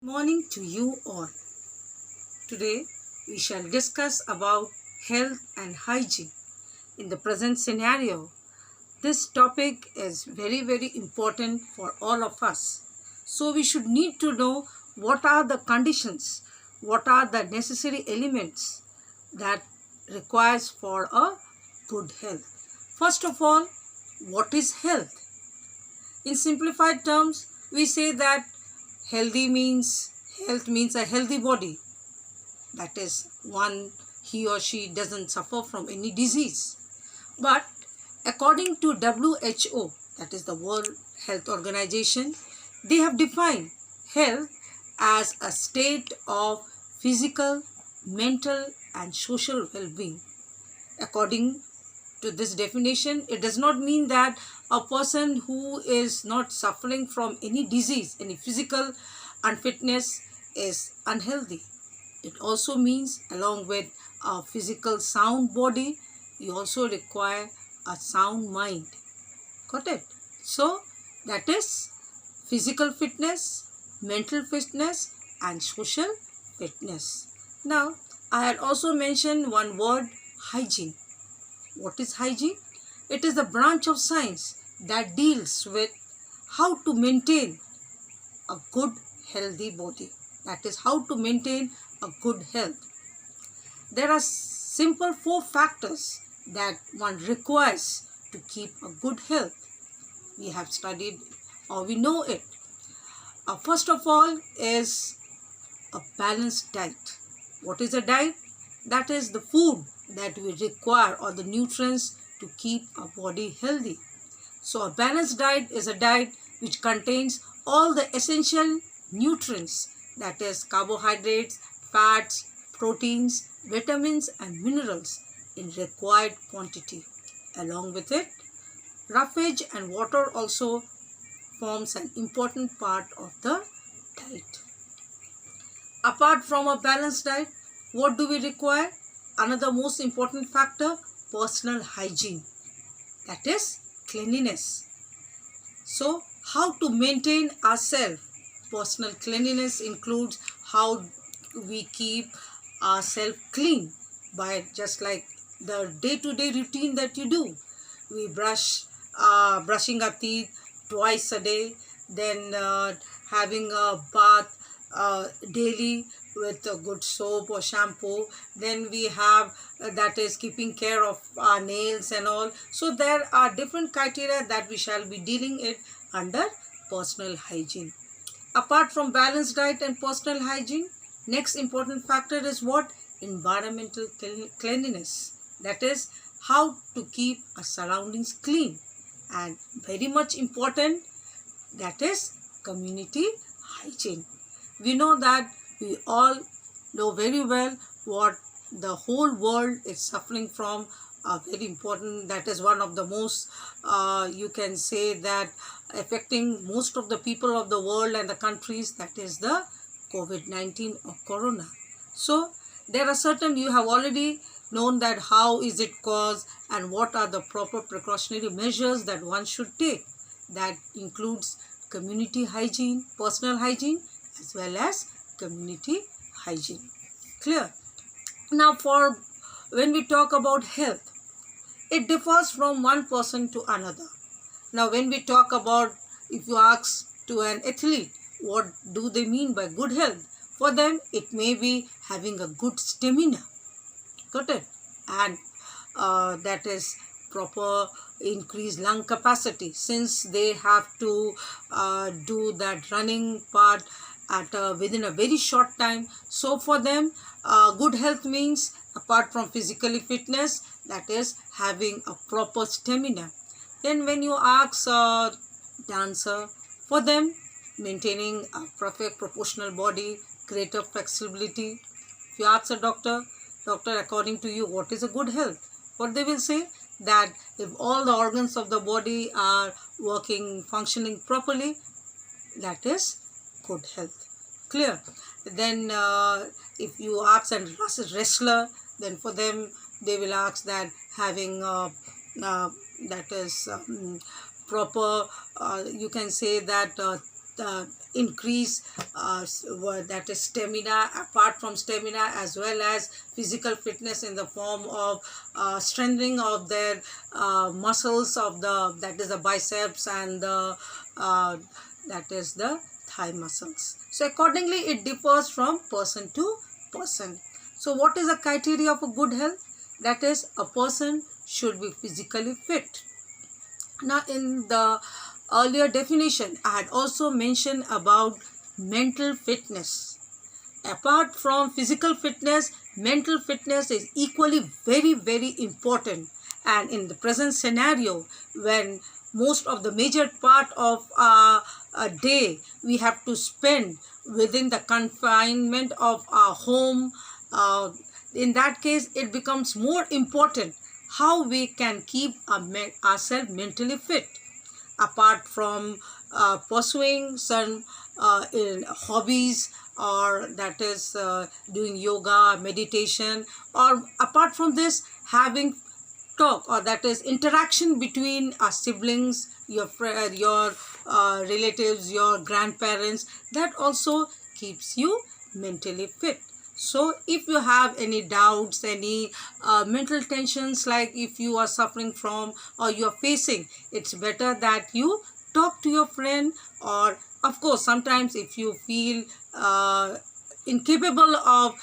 morning to you all. Today we shall discuss about health and hygiene. In the present scenario, this topic is very important for all of us. So we should need to know what are the conditions, what are the necessary elements that requires for a good health. First of all, what is health? In simplified terms, we say that health means a healthy body. That is, one, he or she doesn't suffer from any disease. But according to WHO, that is the World Health Organization, they have defined health as a state of physical, mental and social well-being. According to this definition, it does not mean that a person who is not suffering from any disease, any physical unfitness is unhealthy. It also means along with a physical sound body, you also require a sound mind. Got it? So that is physical fitness, mental fitness and social fitness. Now, I had also mentioned one word, hygiene. What is hygiene? It is the branch of science that deals with how to maintain a good healthy body. That is, how to maintain a good health. There are simple 4 factors that one requires to keep a good health. We have studied or we know it. First of all is a balanced diet. What is a diet? That is the food that we require or the nutrients to keep our body healthy. So a balanced diet is a diet which contains all the essential nutrients, that is carbohydrates, fats, proteins, vitamins and minerals in required quantity. Along with it, roughage and water also forms an important part of the diet. Apart from a balanced diet, what do we require? Another most important factor, personal hygiene. That is cleanliness. So, how to maintain ourselves? Personal cleanliness includes how we keep ourselves clean by just like the day-to-day routine that you do. We brushing our teeth twice a day, then having a bath daily with a good soap or shampoo. Then we have that is keeping care of our nails and all. So there are different criteria that we shall be dealing it under personal hygiene. Apart from balanced diet and personal hygiene, next important factor is what? Environmental cleanliness. That is how to keep our surroundings clean. And very much important, that is community hygiene. We know that we all know very well what the whole world is suffering from. Very important, that is one of the most, you can say that affecting most of the people of the world and the countries, that is the COVID-19 or Corona. So there are certain, you have already known that how is it caused and what are the proper precautionary measures that one should take. That includes community hygiene, personal hygiene as well as community hygiene. Clear? Now when we talk about health, it differs from one person to another. Now when we talk about, if you ask to an athlete, what do they mean by good health? For them, it may be having a good stamina. Got it? And that is proper increased lung capacity, since they have to do that running part within a very short time. So for them, good health means, apart from physically fitness, that is having a proper stamina. Then when you ask a dancer, for them maintaining a perfect proportional body, greater flexibility. If you ask a doctor, according to you, what is a good health? What they will say? That if all the organs of the body are working, functioning properly, that is good health. Clear? Then if you ask a wrestler, then for them they will ask that having that is proper, you can say that increase that is stamina, apart from stamina, as well as physical fitness in the form of strengthening of their muscles of that is the biceps and the that is the thigh muscles. So accordingly it differs from person to person. So what is the criteria of a good health? That is, a person should be physically fit. Now in the earlier definition I had also mentioned about mental fitness. Apart from physical fitness, mental fitness is equally very important. And in the present scenario, when most of the major part of a day we have to spend within the confinement of our home, in that case it becomes more important how we can keep ourselves mentally fit. Apart from pursuing some hobbies, or that is doing yoga, meditation, or apart from this having talk, or that is interaction between our siblings, your relatives, your grandparents, that also keeps you mentally fit. So if you have any doubts, any mental tensions, like if you are suffering from or you are facing, it's better that you talk to your friend, or of course sometimes if you feel incapable of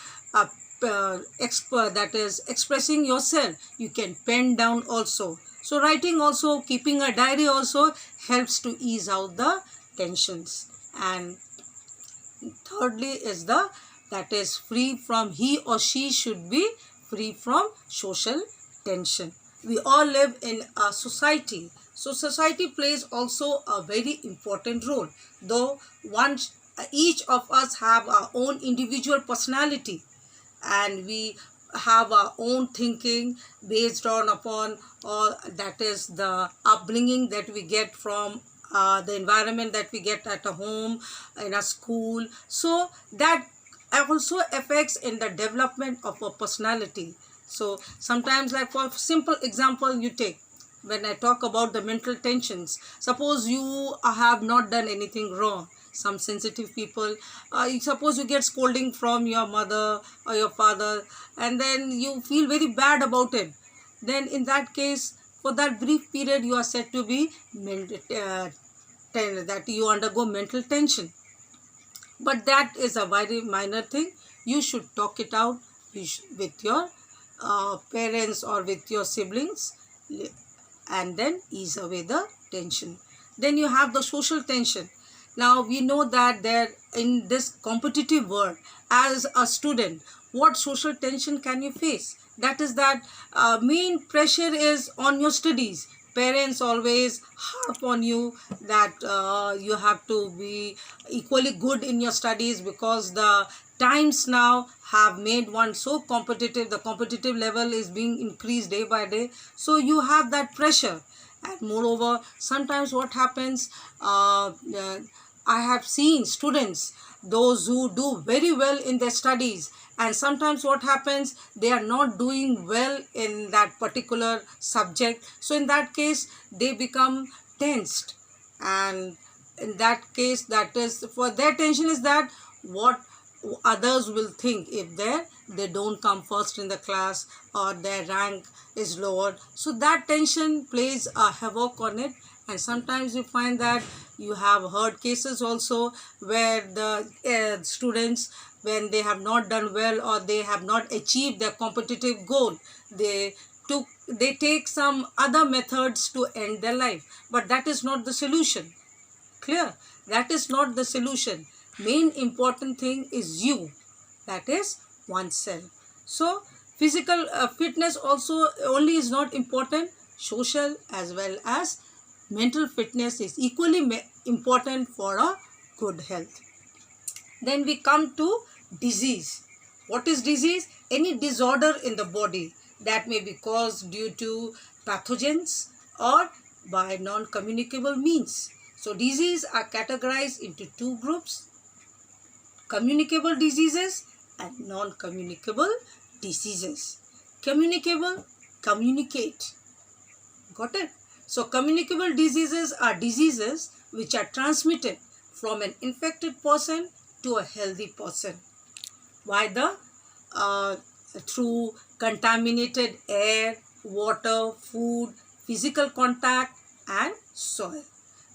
that is expressing yourself, you can pen down also. So writing also, keeping a diary also helps to ease out the tensions. And thirdly is that is free from, he or she should be free from social tension. We all live in a society, so society plays also a very important role. Though each of us have our own individual personality, and we have our own thinking based upon or that is the upbringing that we get from the environment that we get at a home, in a school. So that also affects in the development of a personality. So sometimes, like for simple example you take, when I talk about the mental tensions, suppose you have not done anything wrong, some sensitive people, suppose you get scolding from your mother or your father, and then you feel very bad about it, then in that case for that brief period you are said to be that you undergo mental tension. But that is a very minor thing. You should talk it out with your parents or with your siblings, and then ease away the tension. Then you have the social tension. Now we know that there in this competitive world, as a student, what social tension can you face? That is that main pressure is on your studies. Parents always harp on you that you have to be equally good in your studies, because the times now have made one so competitive. The competitive level is being increased day by day. So you have that pressure. And moreover, sometimes what happens, I have seen students, those who do very well in their studies, and sometimes what happens, they are not doing well in that particular subject. So in that case they become tensed, and in that case, that is for their tension is that what others will think if they don't come first in the class, or their rank is lowered. So that tension plays a havoc on it. And sometimes you find that you have heard cases also where the students, when they have not done well or they have not achieved their competitive goal, they take some other methods to end their life. But that is not the solution. Clear? That is not the solution. Main important thing is you, that is oneself. So physical fitness also only is not important, social as well as mental fitness is equally important for a good health. Then we come to disease. What is disease? Any disorder in the body that may be caused due to pathogens or by non-communicable means. So disease are categorized into two groups: communicable diseases and non-communicable diseases. Communicable, communicate. Got it? So communicable diseases are diseases which are transmitted from an infected person to a healthy person. Why through contaminated air, water, food, physical contact, and soil.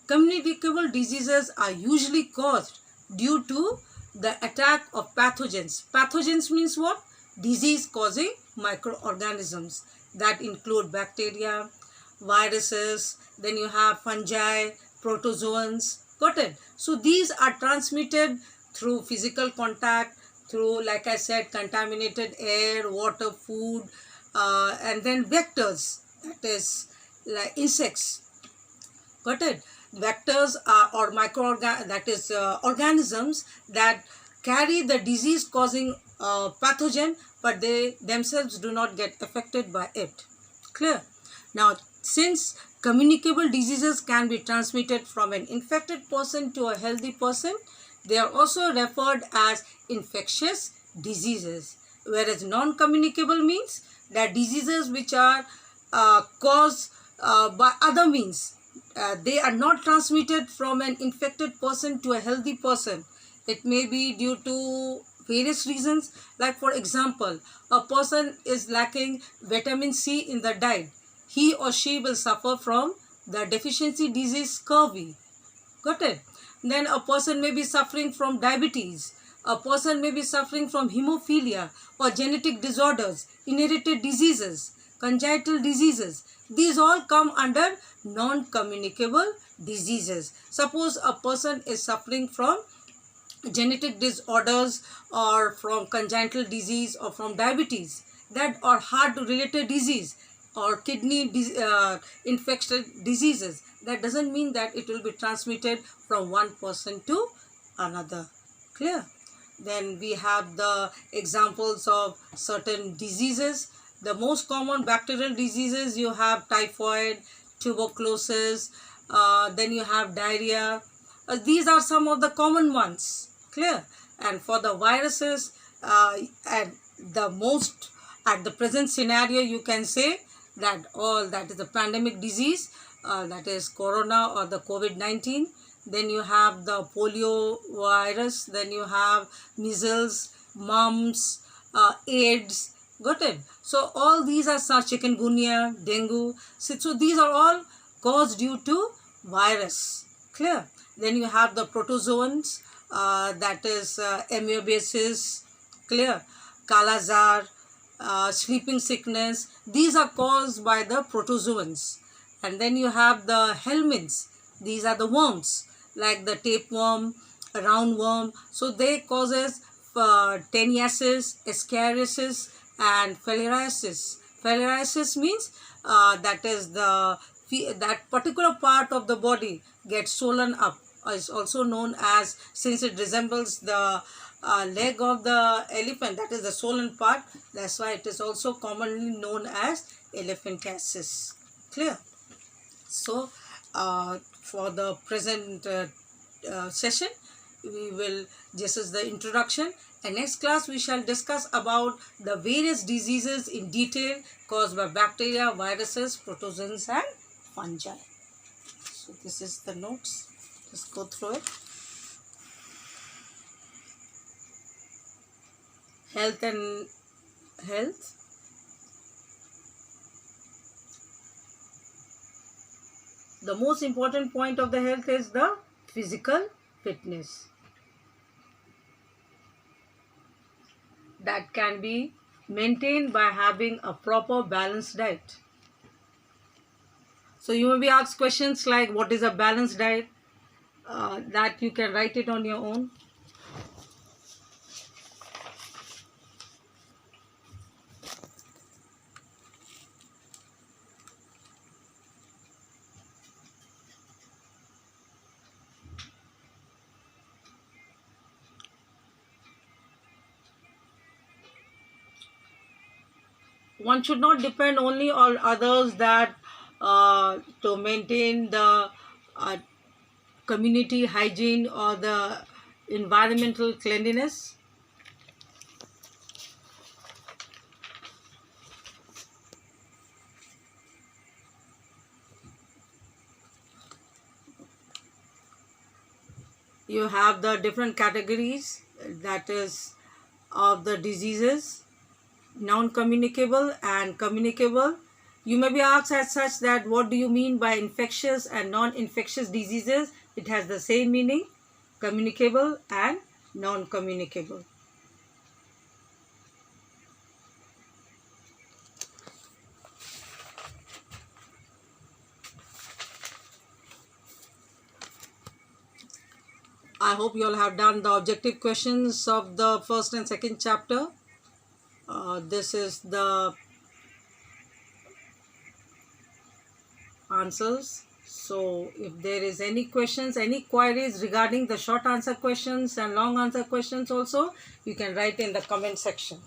Communicable diseases are usually caused due to the attack of pathogens. Pathogens means what? Disease causing microorganisms that include bacteria, viruses, then you have fungi, protozoans. Got it? So these are transmitted through physical contact, through, like I said, contaminated air, water, food, and then vectors, that is like insects. Got it? Vectors are or organisms that carry the disease causing pathogen, but they themselves do not get affected by it. Clear? Now, since communicable diseases can be transmitted from an infected person to a healthy person, they are also referred as infectious diseases. Whereas non-communicable means that diseases which are caused by other means. They are not transmitted from an infected person to a healthy person. It may be due to various reasons. Like for example, a person is lacking vitamin C in the diet. He or she will suffer from the deficiency disease scurvy. Got it? Then a person may be suffering from diabetes. A person may be suffering from hemophilia or genetic disorders, inherited diseases, congenital diseases. These all come under non-communicable diseases. Suppose a person is suffering from genetic disorders or from congenital disease or from diabetes, that or heart related disease or kidney infected diseases. That doesn't mean that it will be transmitted from one person to another. Clear? Then we have the examples of certain diseases. The most common bacterial diseases, you have typhoid, tuberculosis, then you have diarrhea. These are some of the common ones. Clear? And for the viruses, at the present scenario, you can say that all that is the pandemic disease, that is corona or the COVID-19. Then you have the polio virus. Then you have measles, mumps, AIDS. Got it? So all these are such, chikungunya, dengue. So these are all caused due to virus. Clear? Then you have the protozoans, that is amoebiasis. Clear? Kala-azar, sleeping sickness. These are caused by the protozoans. And then you have the helminths. These are the worms, like the tapeworm, roundworm. So they causes teniasis, ascariasis, and filariasis. Filariasis means that is that particular part of the body gets swollen up. Is also known as, since it resembles the leg of the elephant, that is the swollen part. That's why it is also commonly known as elephantiasis. Clear? So for the present session, this is the introduction, and next class we shall discuss about the various diseases in detail caused by bacteria, viruses, protozoans, and fungi. So this is the notes. Just go through it. Health and health. The most important point of the health is the physical fitness. That can be maintained by having a proper balanced diet. So you may be asked questions like, what is a balanced diet? That you can write it on your own. One should not depend only on others that to maintain the community hygiene or the environmental cleanliness. you have the different categories, that is of the diseases, non-communicable and communicable. You may be asked as such that what do you mean by infectious and non-infectious diseases? It has the same meaning, communicable and non-communicable. I hope you all have done the objective questions of the first and second chapter. This is the answers. So if there is any questions, any queries regarding the short answer questions and long answer questions also, you can write in the comment section.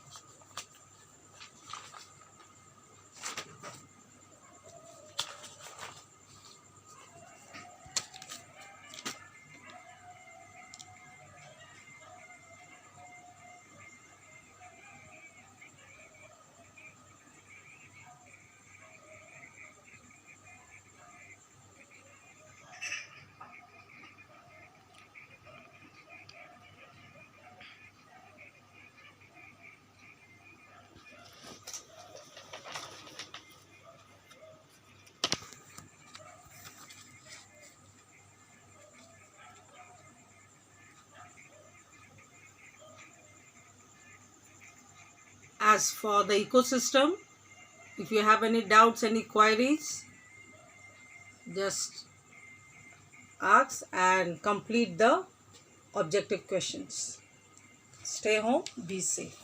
As for the ecosystem, if you have any doubts, any queries, just ask and complete the objective questions. Stay home, be safe.